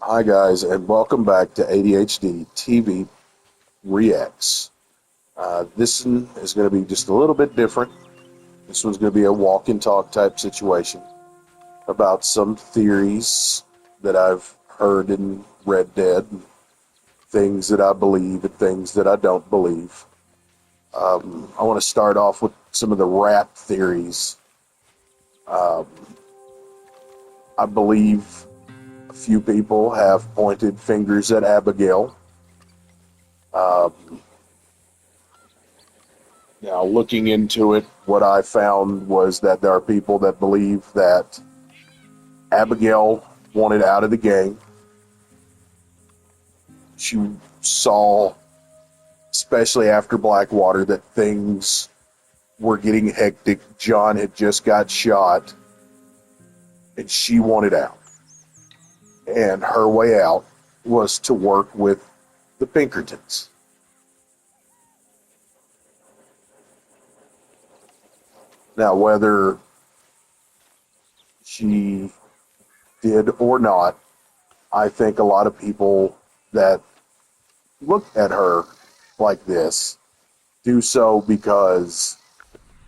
Hi, guys, and welcome back to ADHD TV Reacts. This one is going to be just a little bit different. This one's going to be a walk and talk type situation about some theories that I've heard and read dead, things that I believe and things that I don't believe. I want to start off with some of the rap theories. Um, I believe a few people have pointed fingers at Abigail. Um, Now, looking into it, what I found was that there are people that believe that Abigail wanted out of the gang. She saw, especially after Blackwater, that things were getting hectic. John had just got shot, and she wanted out. And her way out was to work with the Pinkertons. Now, whether she did or not, I think a lot of people that look at her like this do so because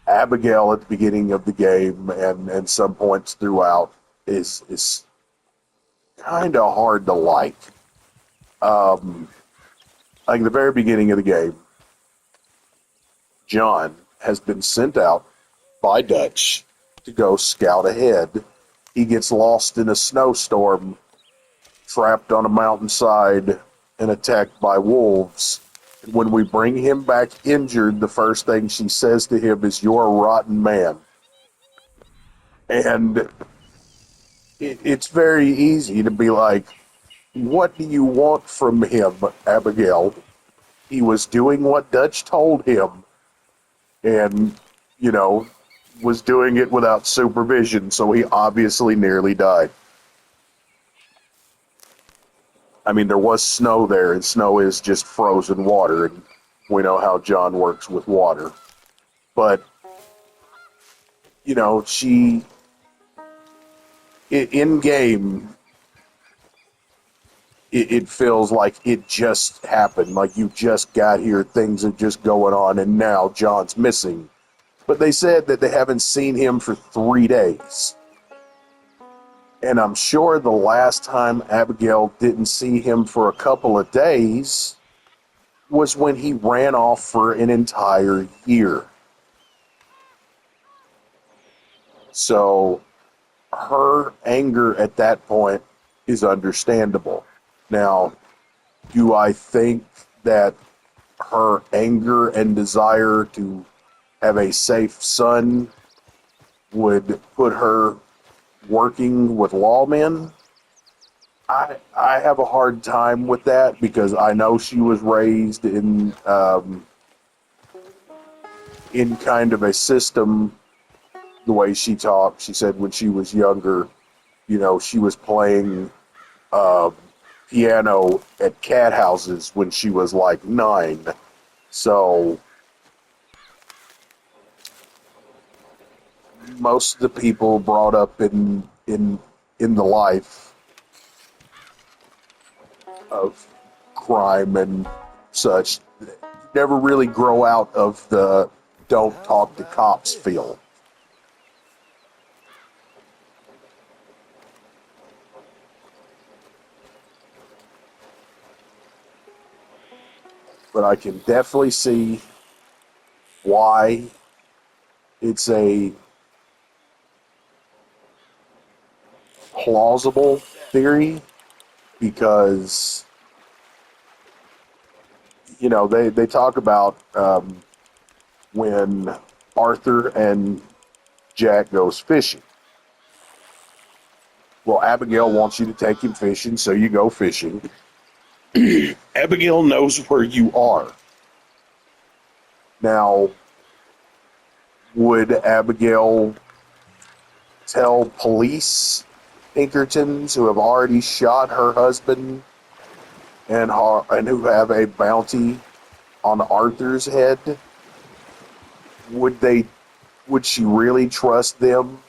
Abigail at the beginning of the game and some points throughout is kind of hard to like. Like the very beginning of the game, John has been sent out by Dutch to go scout ahead. He gets lost in a snowstorm, trapped on a mountainside, and attacked by wolves. And when we bring him back injured, the first thing she says to him is, "You're a rotten man." And it's very easy to be like, what do you want from him, Abigail? He was doing what Dutch told him, and, you know, was doing it without supervision, so he obviously nearly died. I mean, there was snow there, and snow is just frozen water, and we know how John works with water. But, you know, in game, it feels like it just happened, like you just got here, things are just going on, and now John's missing. But they said that they haven't seen him for 3 days. And I'm sure the last time Abigail didn't see him for a couple of days was when he ran off for an entire year. So her anger at that point is understandable. Now, do I think that her anger and desire to have a safe son would put her working with lawmen? I have a hard time with that because I know she was raised in kind of a system. The way she talked, she said when she was younger, you know, she was playing uh, piano at cat houses when she was like 9. So most of the people brought up in the life of crime and such never really grow out of the don't talk to cops feel. But I can definitely see why it's a plausible theory because, you know, they talk about when Arthur and Jack goes fishing. Well, Abigail wants you to take him fishing, so you go fishing. Abigail knows where you are. Now, would Abigail tell police Pinkertons who have already shot her husband and who have a bounty on Arthur's head? Would she really trust them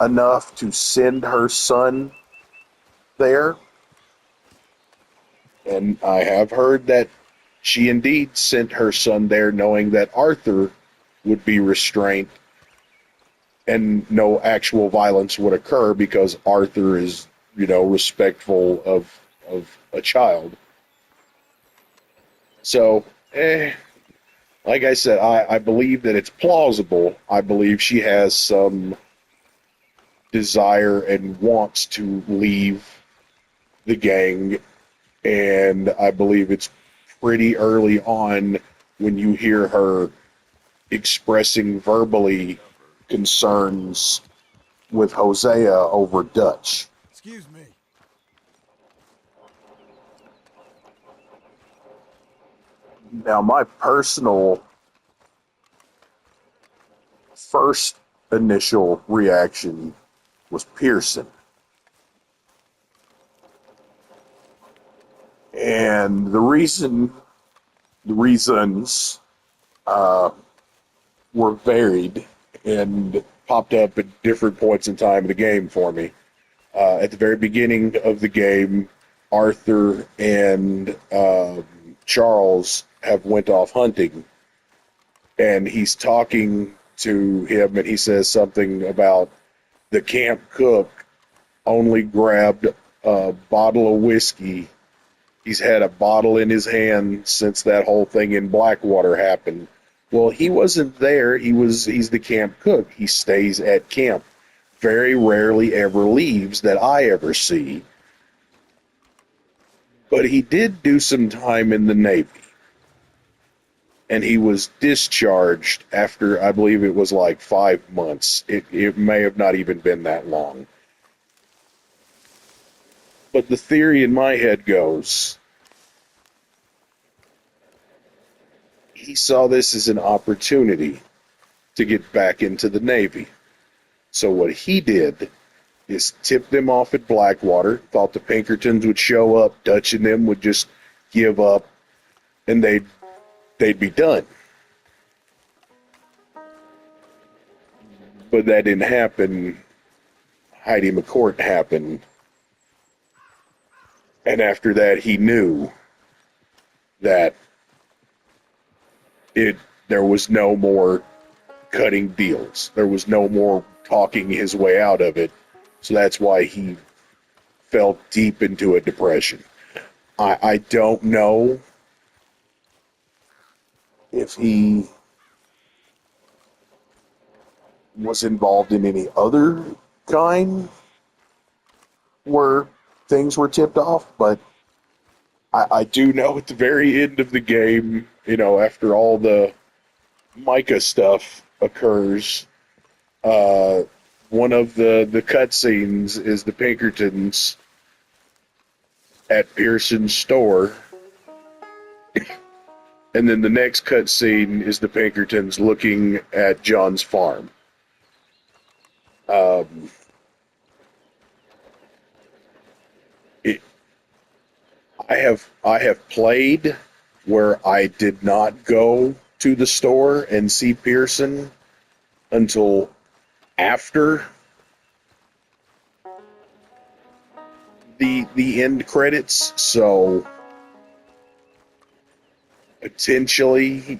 enough to send her son there. And I have heard that she indeed sent her son there knowing that Arthur would be restrained and no actual violence would occur because Arthur is, respectful of a child. So, like I said, I believe that it's plausible. I believe she has some desire and wants to leave the gang, and I believe it's pretty early on when you hear her expressing verbally concerns with Hosea over Dutch. Excuse me. Now, my personal first initial reaction was Pearson. And the reasons were varied and popped up at different points in time in the game for me. At the very beginning of the game, Arthur and Charles have went off hunting, and he's talking to him, and he says something about the camp cook only grabbed a bottle of whiskey. He's had a bottle in his hand since that whole thing in Blackwater happened. Well, he wasn't there. He's the camp cook. He stays at camp. Very rarely ever leaves that I ever see. But he did do some time in the Navy. And he was discharged after, I believe it was like 5 months. It may have not even been that long. But the theory in my head goes, he saw this as an opportunity to get back into the Navy. So what he did is tip them off at Blackwater, thought the Pinkertons would show up, Dutch and them would just give up, and they'd be done. But that didn't happen. Heidi McCourt happened. And after that, he knew that there was no more cutting deals. There was no more talking his way out of it. So that's why he fell deep into a depression. I don't know if he was involved in any other kind where things were tipped off, but I do know at the very end of the game, after all the Micah stuff occurs, one of the cutscenes is the Pinkertons at Pearson's store, and then the next cutscene is the Pinkertons looking at John's farm. I have played where I did not go to the store and see Pearson until after the end credits, so potentially,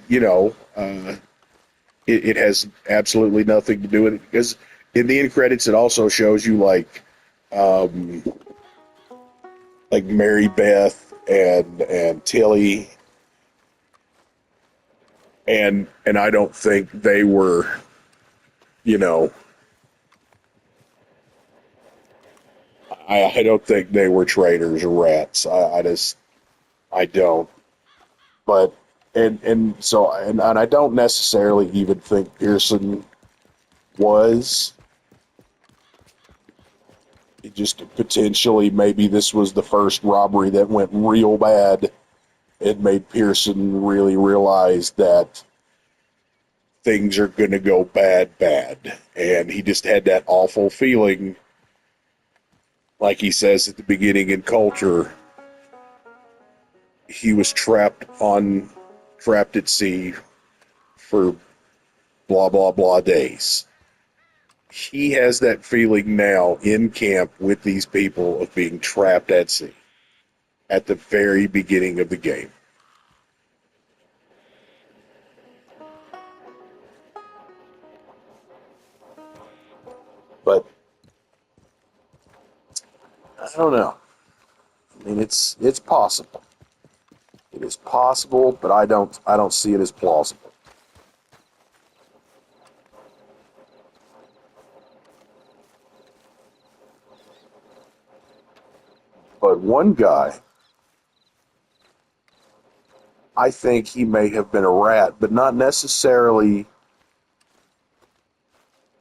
it has absolutely nothing to do with it, because in the end credits it also shows you like Mary Beth and Tilly, and I don't think they were, I don't think they were traitors or rats. I don't. But and I don't necessarily even think Pearson was. It just potentially, maybe this was the first robbery that went real bad. It made Pearson really realize that things are going to go bad, and he just had that awful feeling. Like he says at the beginning in Culture, he was trapped at sea for blah, blah, blah days. he has that feeling now in camp with these people of being trapped at sea at the very beginning of the game. But I don't know. I mean, it's possible. It is possible, but I don't see it as plausible. But one guy, I think he may have been a rat, but not necessarily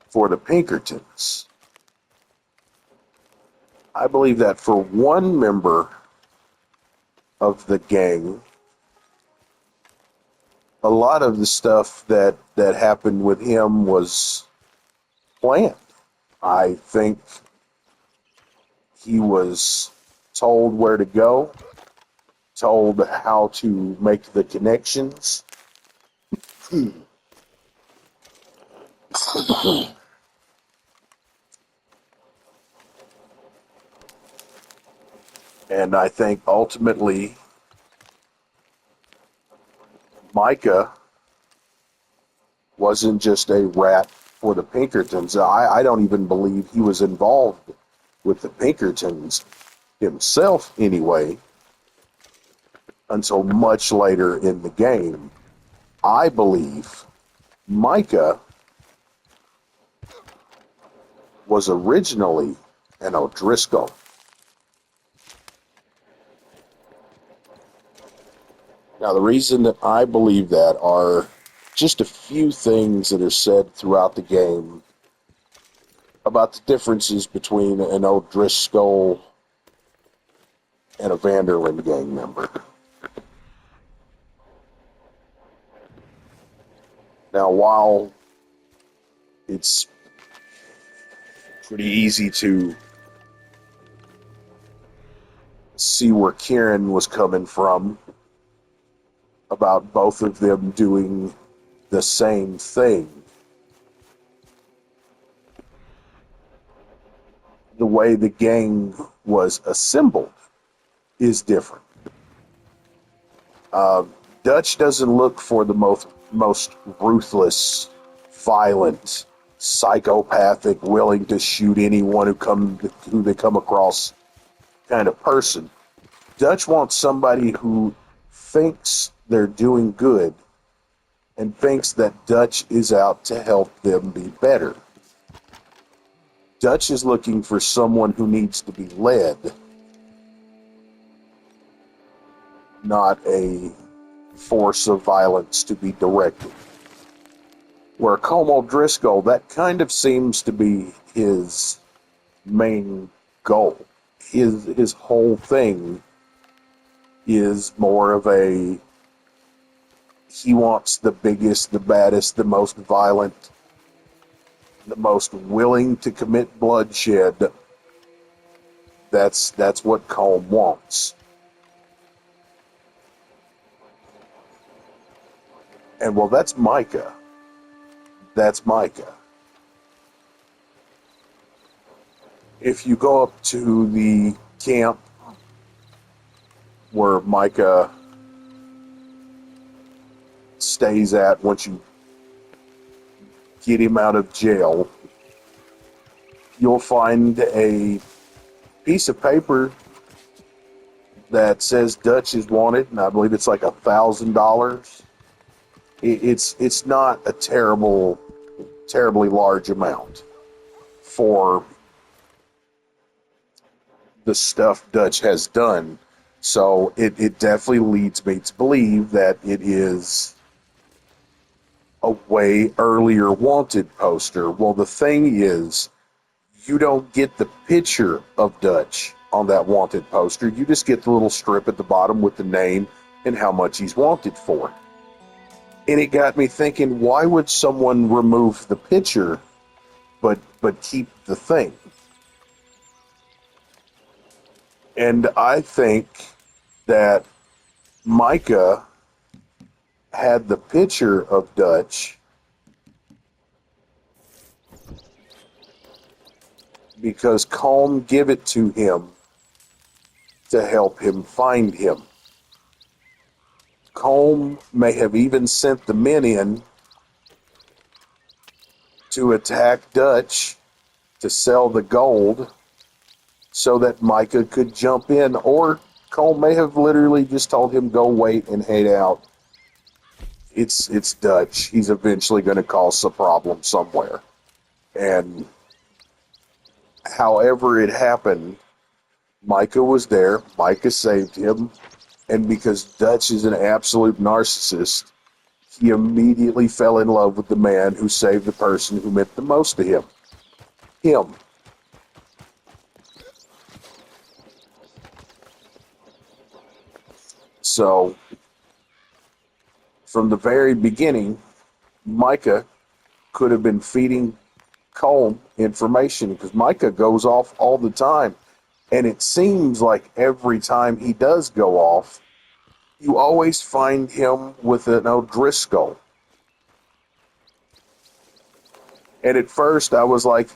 for the Pinkertons. I believe that for one member of the gang, a lot of the stuff that happened with him was planned. I think he was told where to go, told how to make the connections. And I think ultimately Micah wasn't just a rat for the Pinkertons. I don't even believe he was involved with the Pinkertons himself anyway until much later in the game. I believe Micah was originally an O'Driscoll. Now, the reason that I believe that are just a few things that are said throughout the game about the differences between an O'Driscoll and a Vanderlyn gang member. Now, while it's pretty easy to see where Kieran was coming from about both of them doing the same thing, the way the gang was assembled is different. Dutch doesn't look for the most ruthless, violent, psychopathic, willing to shoot anyone who they come across kind of person. Dutch wants somebody who thinks they're doing good and thinks that Dutch is out to help them be better. Dutch is looking for someone who needs to be led, not a force of violence to be directed. Where Colm O'Driscoll, that kind of seems to be his main goal. His whole thing is more of a, he wants the biggest, the baddest, the most violent, the most willing to commit bloodshed. That's what Colm wants. And well, that's Micah. That's Micah. If you go up to the camp where Micah stays at once you get him out of jail, you'll find a piece of paper that says Dutch is wanted, and I believe it's like $1,000. It's not a terribly large amount for the stuff Dutch has done. So it definitely leads me to believe that it is a way earlier wanted poster. Well, the thing is, you don't get the picture of Dutch on that wanted poster. You just get the little strip at the bottom with the name and how much he's wanted for. And it got me thinking, why would someone remove the picture but keep the thing? And I think that Micah had the picture of Dutch because Calm give it to him to help him find him. Calm may have even sent the men in to attack Dutch to sell the gold so that Micah could jump in, or Cole may have literally just told him, go wait and head out. It's Dutch. He's eventually going to cause a problem somewhere. And however it happened, Micah was there. Micah saved him. And because Dutch is an absolute narcissist, he immediately fell in love with the man who saved the person who meant the most to him. Him. So, from the very beginning, Micah could have been feeding Colm information because Micah goes off all the time. And it seems like every time he does go off, you always find him with an O'Driscoll. And at first I was like,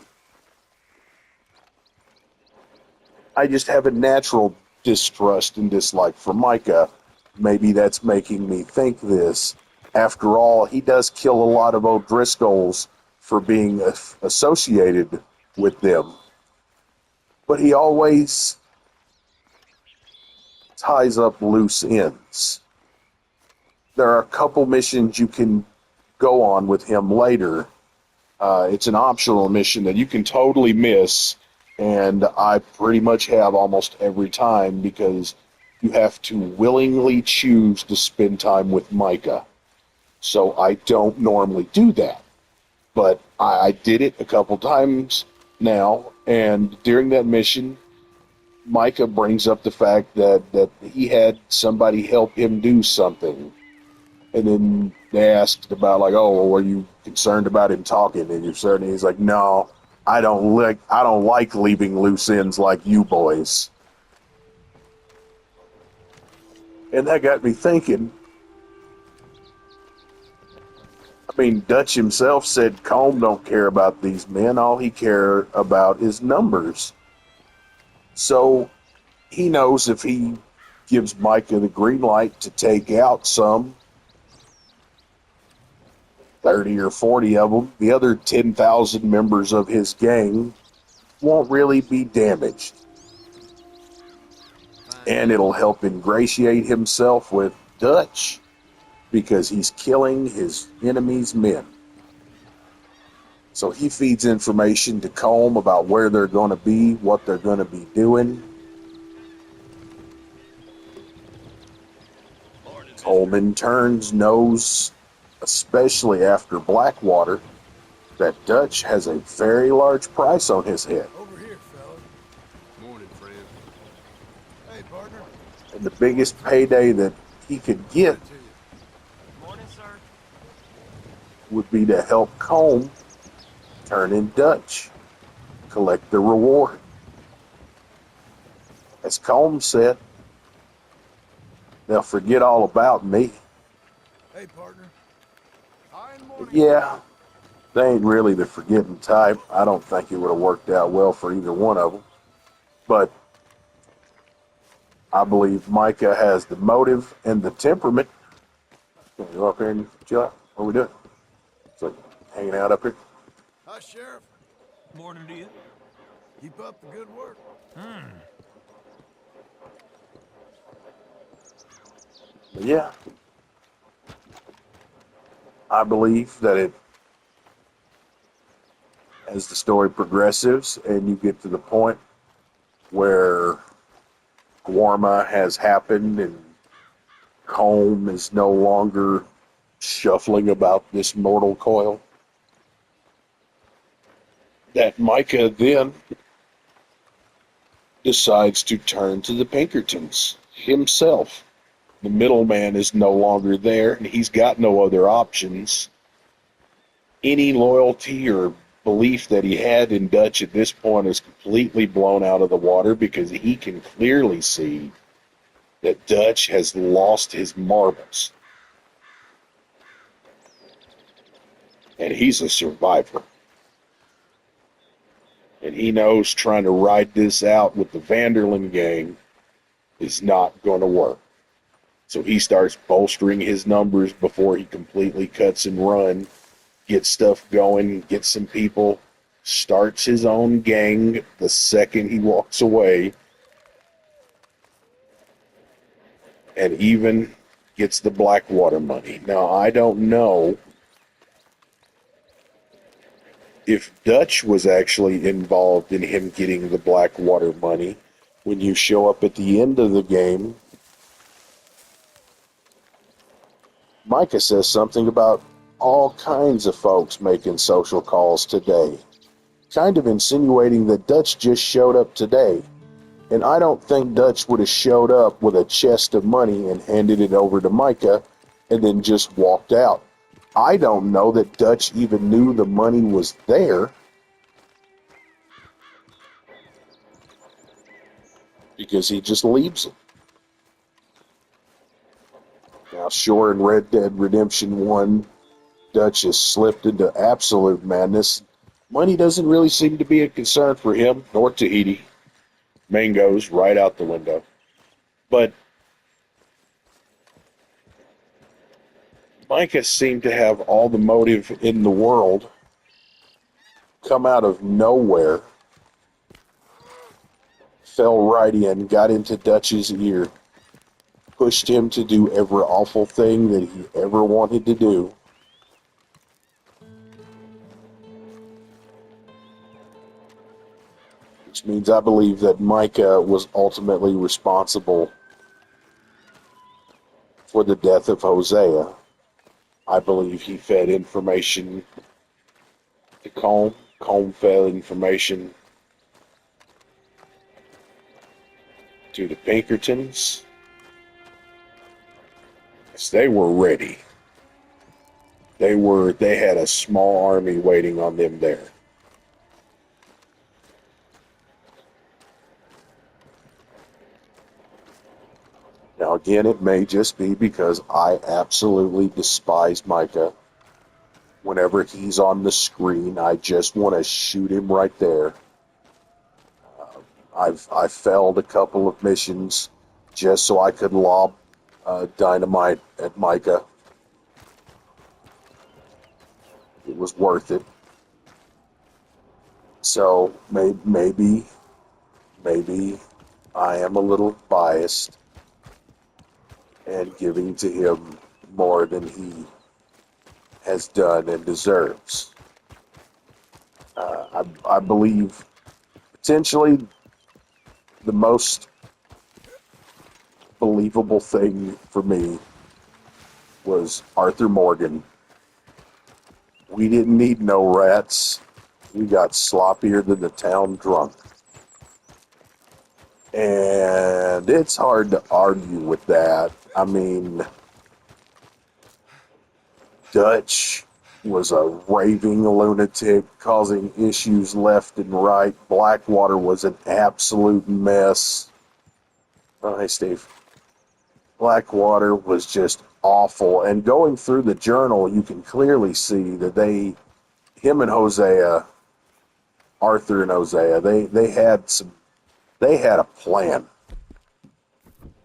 I just have a natural distrust and dislike for Micah. Maybe that's making me think this. After all, he does kill a lot of O'Driscolls for being associated with them. But he always ties up loose ends. There are a couple missions you can go on with him later. It's an optional mission that you can totally miss, and I pretty much have almost every time because you have to willingly choose to spend time with Micah. So I don't normally do that, but I did it a couple times now, and during that mission, Micah brings up the fact that he had somebody help him do something. And then they asked about, like, oh, well, were you concerned about him talking? And you're certain he's like, no, I don't like leaving loose ends like you boys. And that got me thinking. I mean, Dutch himself said Combe don't care about these men. All he cares about is numbers. So he knows if he gives Micah the green light to take out some 30 or 40 of them, the other 10,000 members of his gang won't really be damaged. And it'll help ingratiate himself with Dutch because he's killing his enemy's men. So he feeds information to Colm about where they're going to be, what they're going to be doing. Colm in turns knows, especially after Blackwater, that Dutch has a very large price on his head. Over here, fella. Morning, friend. Hey, partner. And the biggest payday that he could get Morning, sir. would be to help Colm turn in Dutch, collect the reward. As Colm said, they'll forget all about me. Hey, partner. Fine morning. Yeah, they ain't really the forgetting type. I don't think it would have worked out well for either one of them. But I believe Micah has the motive and the temperament. Can we go up here and chill out? What are we doing? It's like hanging out up here. Hi, Sheriff. Morning to you. Keep up the good work. But yeah, I believe that as the story progresses and you get to the point where Warma has happened and Colm is no longer shuffling about this mortal coil, that Micah then decides to turn to the Pinkertons himself. The middleman is no longer there, and he's got no other options. Any loyalty or belief that he had in Dutch at this point is completely blown out of the water because he can clearly see that Dutch has lost his marbles. And he's a survivor. And he knows trying to ride this out with the Vanderlyn gang is not going to work. So he starts bolstering his numbers before he completely cuts and run, gets stuff going, gets some people, starts his own gang the second he walks away, and even gets the Blackwater money. Now, I don't know if Dutch was actually involved in him getting the Blackwater money. When you show up at the end of the game, Micah says something about all kinds of folks making social calls today, kind of insinuating that Dutch just showed up today. And I don't think Dutch would have showed up with a chest of money and handed it over to Micah and then just walked out. I don't know that Dutch even knew the money was there, because he just leaves it. Now, sure, in Red Dead Redemption 1, Dutch has slipped into absolute madness. Money doesn't really seem to be a concern for him, nor Tahiti. Mangoes right out the window. But Micah seemed to have all the motive in the world, come out of nowhere, fell right in, got into Dutch's ear, pushed him to do every awful thing that he ever wanted to do. Which means I believe that Micah was ultimately responsible for the death of Hosea. I believe he fed information to Combe. Combe fed information to the Pinkertons. Yes, they were ready. They had a small army waiting on them there. Now again, it may just be because I absolutely despise Micah. Whenever he's on the screen, I just want to shoot him right there. I've failed a couple of missions just so I could lob dynamite at Micah. It was worth it. So maybe I am a little biased and giving to him more than he has done and deserves. I believe potentially the most believable thing for me was Arthur Morgan. We didn't need no rats. We got sloppier than the town drunk. And it's hard to argue with that. I mean, Dutch was a raving lunatic causing issues left and right. Blackwater was an absolute mess. Oh, hey, Steve. Blackwater was just awful. And going through the journal, you can clearly see that him and Hosea, Arthur and Hosea, they had a plan.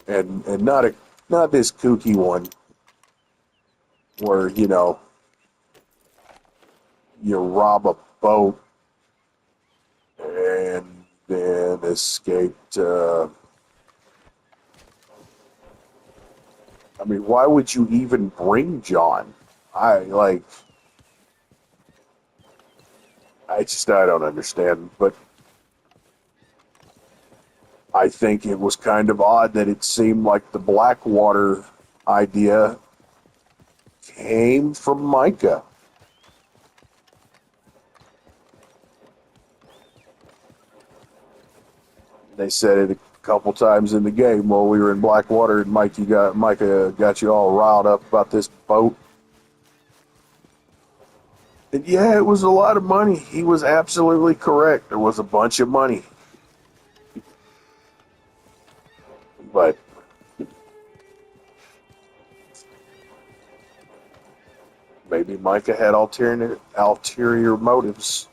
And not this kooky one where, you rob a boat and then escape to... I mean, why would you even bring John? I don't understand, but I think it was kind of odd that it seemed like the Blackwater idea came from Micah. They said it a couple times in the game while we were in Blackwater, and Micah got you all riled up about this boat. And yeah, it was a lot of money. He was absolutely correct. There was a bunch of money. But maybe Micah had ulterior motives.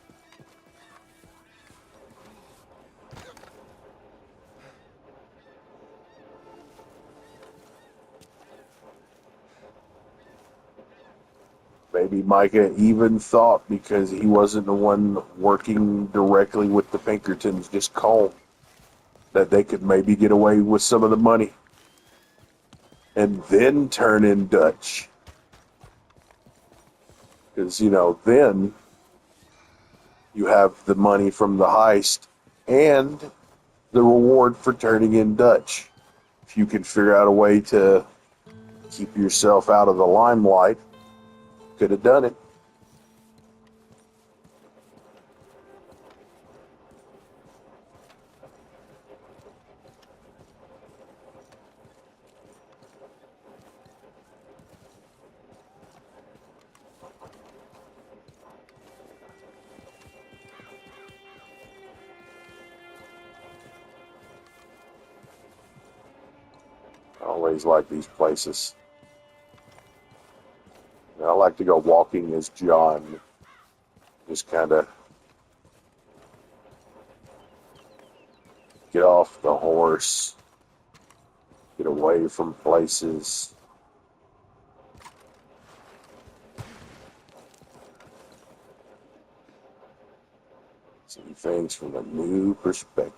Maybe Micah even thought because he wasn't the one working directly with the Pinkertons, just calm, that they could maybe get away with some of the money and then turn in Dutch. Because, then you have the money from the heist and the reward for turning in Dutch. If you can figure out a way to keep yourself out of the limelight, could have done it. I always like these places. I like to go walking as John. Just kind of get off the horse, get away from places. See things from a new perspective.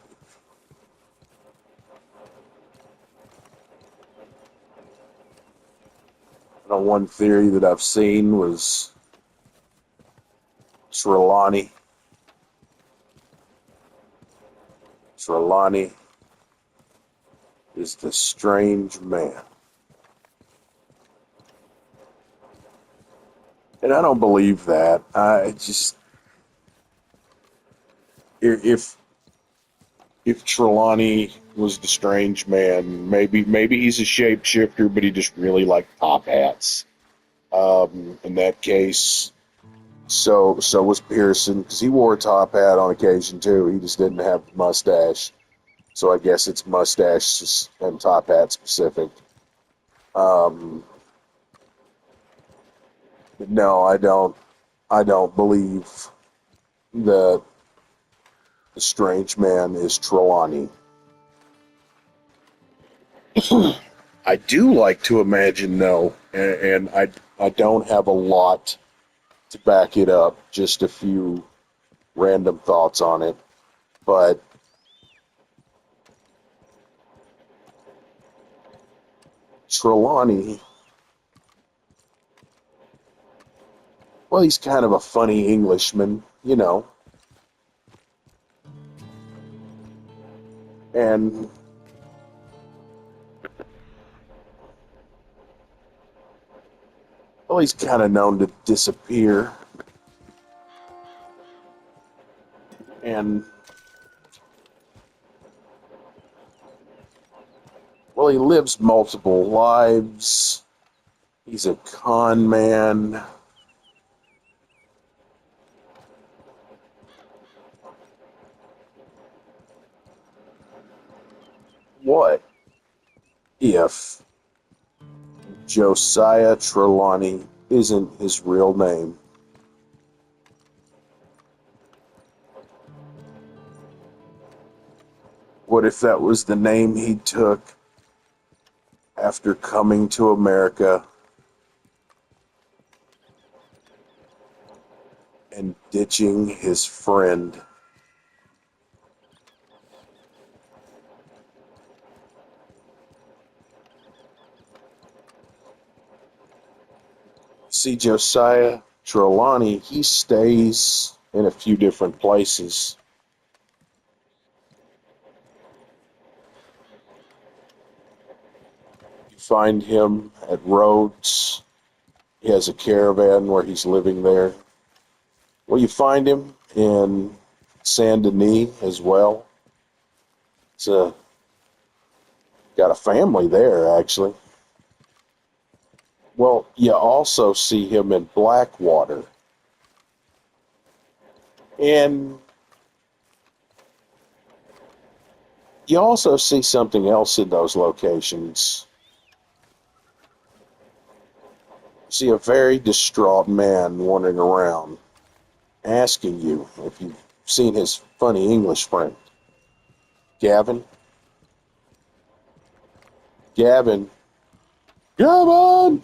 One theory that I've seen was Treylany. Treylany is the strange man. And I don't believe that. If Treylany was the strange man, maybe he's a shapeshifter, but he just really liked top hats. In that case, so was Pearson, because he wore a top hat on occasion too. He just didn't have a mustache. So I guess it's mustache and top hat specific. No, I don't. I don't believe that the strange man is Treylany. I do like to imagine, though, and I don't have a lot to back it up, just a few random thoughts on it, but Treylany, well, he's kind of a funny Englishman, and well, he's kind of known to disappear, and well, he lives multiple lives. He's a con man. What if Josiah Treylany isn't his real name? What if that was the name he took after coming to America and ditching his friend? See, Josiah Treylany, he stays in a few different places. You find him at Rhodes. He has a caravan where he's living there. Well, you find him in Saint Denis as well. It's got a family there, actually. Well, you also see him in Blackwater. And you also see something else in those locations. You see a very distraught man wandering around, asking you if you've seen his funny English friend. Gavin? Gavin? Gavin!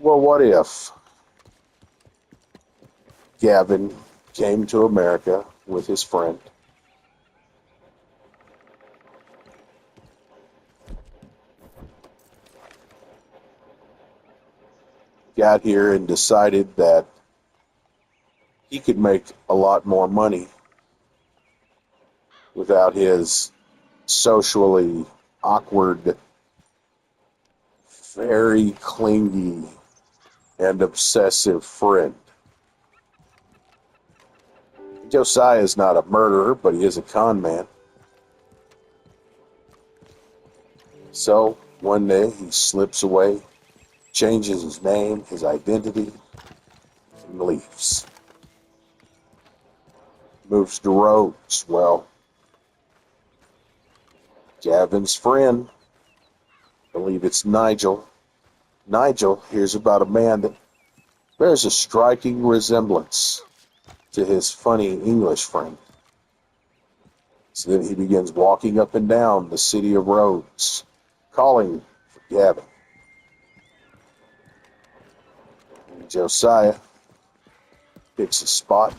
Well, what if Gavin came to America with his friend, got here and decided that he could make a lot more money without his socially awkward, very clingy, and obsessive friend. Josiah is not a murderer, but he is a con man. So one day he slips away, changes his name, his identity, and leaves. Moves to Rhodes. Well, Gavin's friend, I believe it's Nigel. Nigel hears about a man that bears a striking resemblance to his funny English friend. So then he begins walking up and down the city of Rhodes, calling for Gavin. And Josiah picks a spot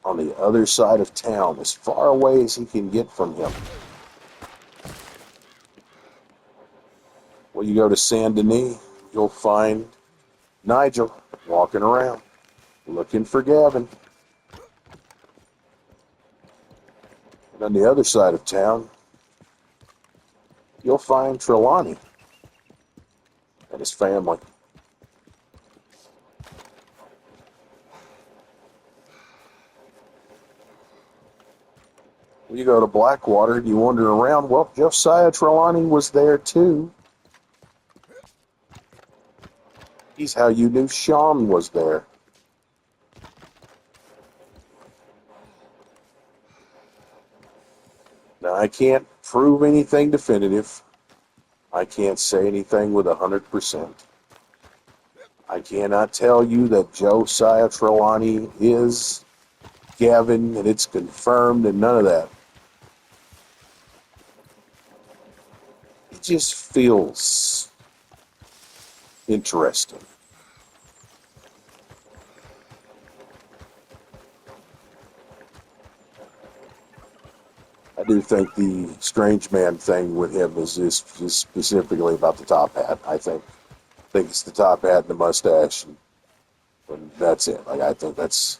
on the other side of town, as far away as he can get from him. When you go to Saint Denis, you'll find Nigel walking around, looking for Gavin. And on the other side of town, you'll find Treylany and his family. When you go to Blackwater and you wander around, well, Josiah Treylany was there too. He's how you knew Sean was there. Now, I can't prove anything definitive. I can't say anything with 100%. I cannot tell you that Josiah Treylany is Gavin and it's confirmed and none of that. It just feels interesting. I do think the strange man thing with him is just specifically about the top hat. I think it's the top hat and the mustache, and that's it. Like, I think that's.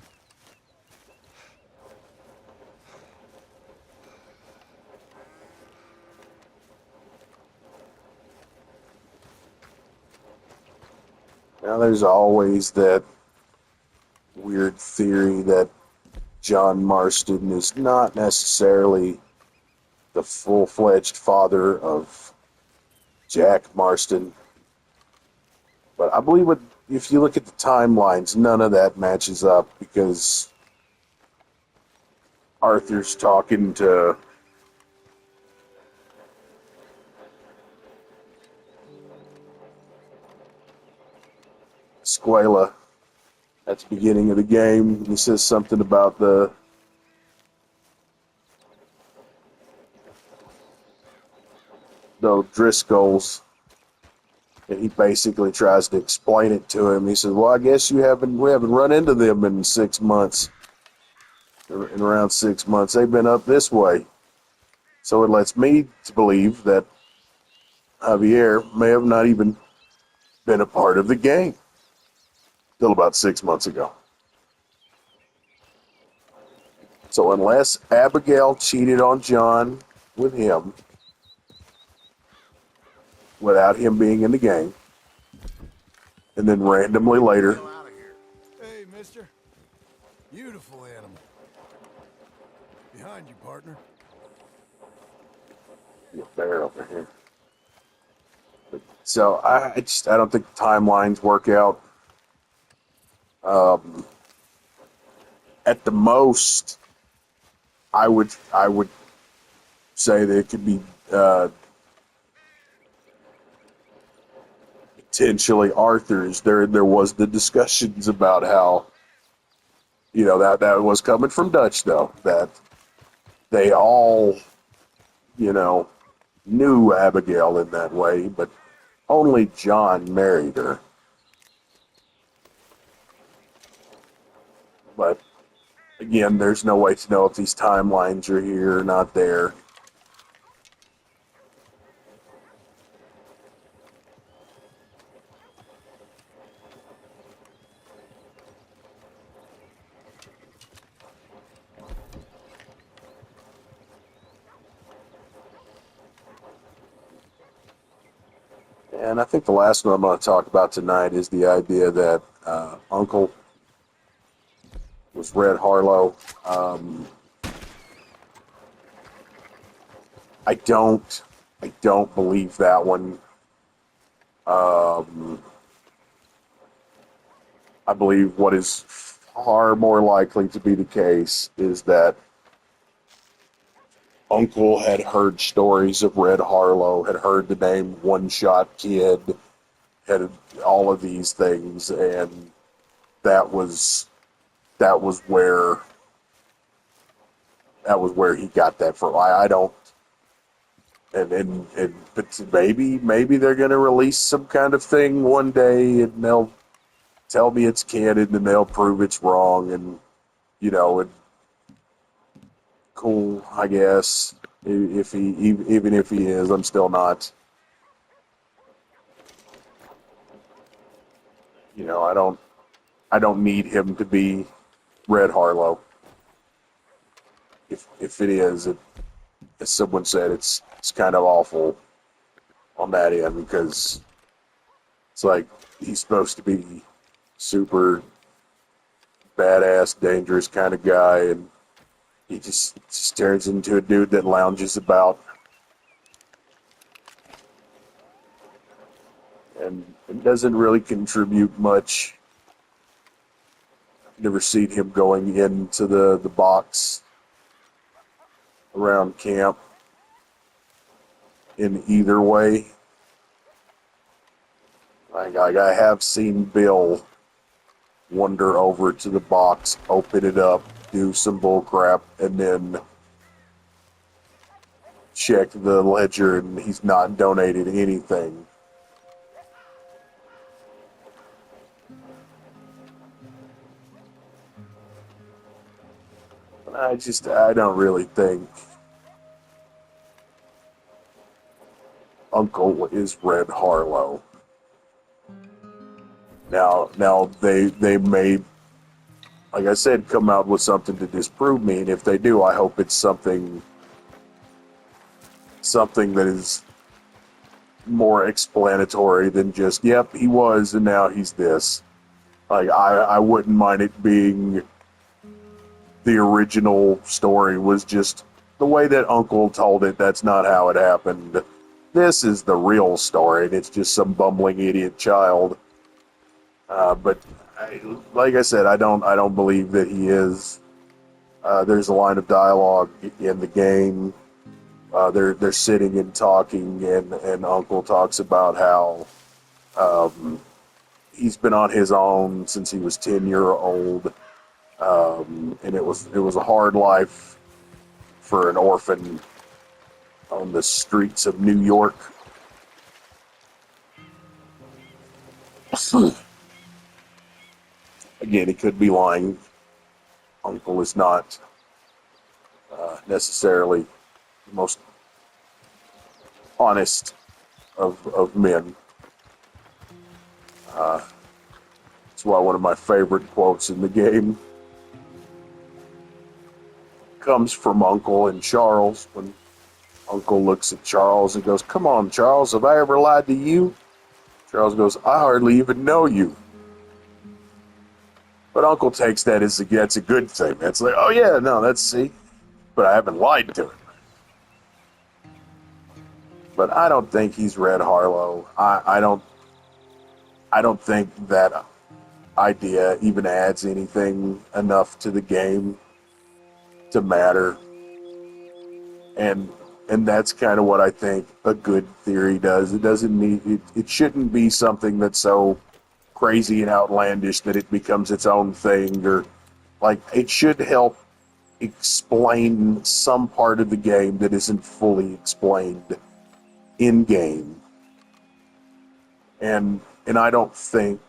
Now, there's always that weird theory that John Marston is not necessarily the full-fledged father of Jack Marston. But I believe if you look at the timelines, none of that matches up because Arthur's talking to Squala at the beginning of the game. He says something about the Driscolls, and he basically tries to explain it to him. He says, "Well, I guess we haven't run into them in 6 months. In around 6 months, they've been up this way." So it lets me to believe that Javier may have not even been a part of the game till about 6 months ago. So unless Abigail cheated on John with him without him being in the game, and then randomly later. Get out of here. Hey, mister. Beautiful animal. Behind you, partner. Be a bear over here. So I don't think the timelines work out. At the most, I would say that it could be potentially Arthur's. There was the discussions about how, that was coming from Dutch though, that they all, knew Abigail in that way, but only John married her. But again, there's no way to know if these timelines are here or not there. And I think the last one I'm going to talk about tonight is the idea that Uncle was Red Harlow. I don't believe that one. I believe what is far more likely to be the case is that Uncle had heard stories of Red Harlow, had heard the name One Shot Kid, had all of these things, and that was that was where he got that from. I don't, but maybe they're gonna release some kind of thing one day, and they'll tell me it's canon, and they'll prove it's wrong, and and cool, I guess. If he even if he is, I'm still not. I don't need him to be Red Harlow. If it is, as someone said, it's kind of awful on that end because it's like he's supposed to be super badass, dangerous kind of guy, and he just turns into a dude that lounges about and doesn't really contribute much. Never seen him going into the box around camp in either way. Like I have seen Bill wander over to the box, open it up, do some bull crap, and then check the ledger, and he's not donated anything. I don't really think Uncle is Red Harlow. Now they may, like I said, come out with something to disprove me, and if they do, I hope it's something that is more explanatory than just, yep, he was, and now he's this. Like, I wouldn't mind it being the original story was just the way that Uncle told it, that's not how it happened. This is the real story, and it's just some bumbling idiot child. But like I said, I don't believe that he is. There's a line of dialogue in the game. They're sitting and talking, and Uncle talks about how he's been on his own since he was 10-year-old, and it was a hard life for an orphan on the streets of New York. Again, he could be lying. Uncle is not necessarily the most honest of men. That's why one of my favorite quotes in the game comes from Uncle and Charles, when Uncle looks at Charles and goes, "Come on, Charles, have I ever lied to you?" Charles goes, "I hardly even know you." But Uncle takes that as that's a good thing. It's like, oh yeah, no, that's see, but I haven't lied to him. But I don't think he's Red Harlow. I don't think that idea even adds anything enough to the game to matter. And that's kind of what I think a good theory does. It doesn't need it shouldn't be something that's so crazy and outlandish that it becomes its own thing, or like it should help explain some part of the game that isn't fully explained in game. And I don't think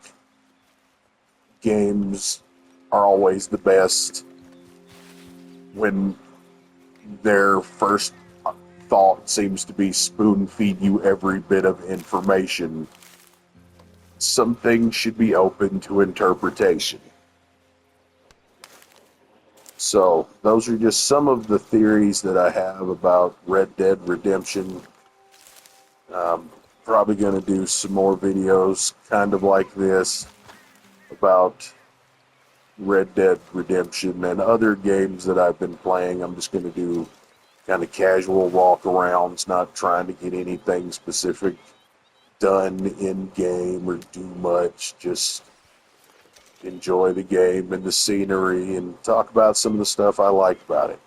games are always the best when their first thought seems to be spoon feed you every bit of information. Some things should be open to interpretation. So those are just some of the theories that I have about Red Dead Redemption. Probably going to do some more videos kind of like this about Red Dead Redemption and other games that I've been playing. I'm just going to do kind of casual walk-arounds, not trying to get anything specific done in game or do much. Just enjoy the game and the scenery and talk about some of the stuff I like about it.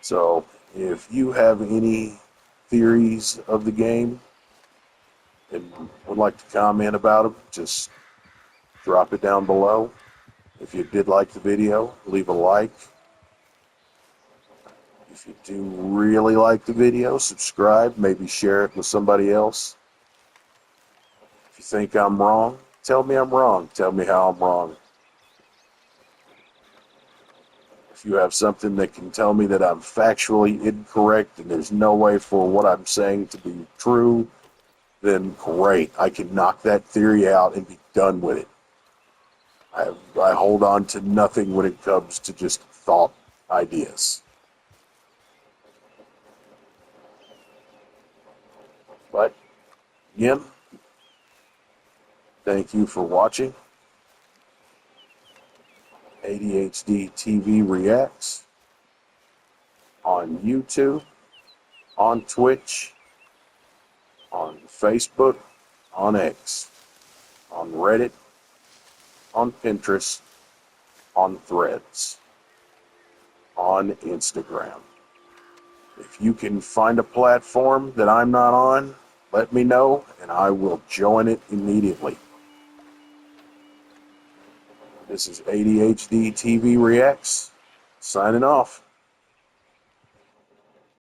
So if you have any theories of the game and would like to comment about them, just drop it down below. If you did like the video, leave a like. If you do really like the video, subscribe, maybe share it with somebody else. If you think I'm wrong, tell me I'm wrong. Tell me how I'm wrong. If you have something that can tell me that I'm factually incorrect and there's no way for what I'm saying to be true, then great. I can knock that theory out and be done with it. I hold on to nothing when it comes to just thought ideas. But again, thank you for watching ADHD TV Reacts on YouTube, on Twitch, on Facebook, on X, on Reddit, on Pinterest, on Threads, on Instagram. If you can find a platform that I'm not on, let me know and I will join it immediately. This is ADHD TV Reacts, signing off.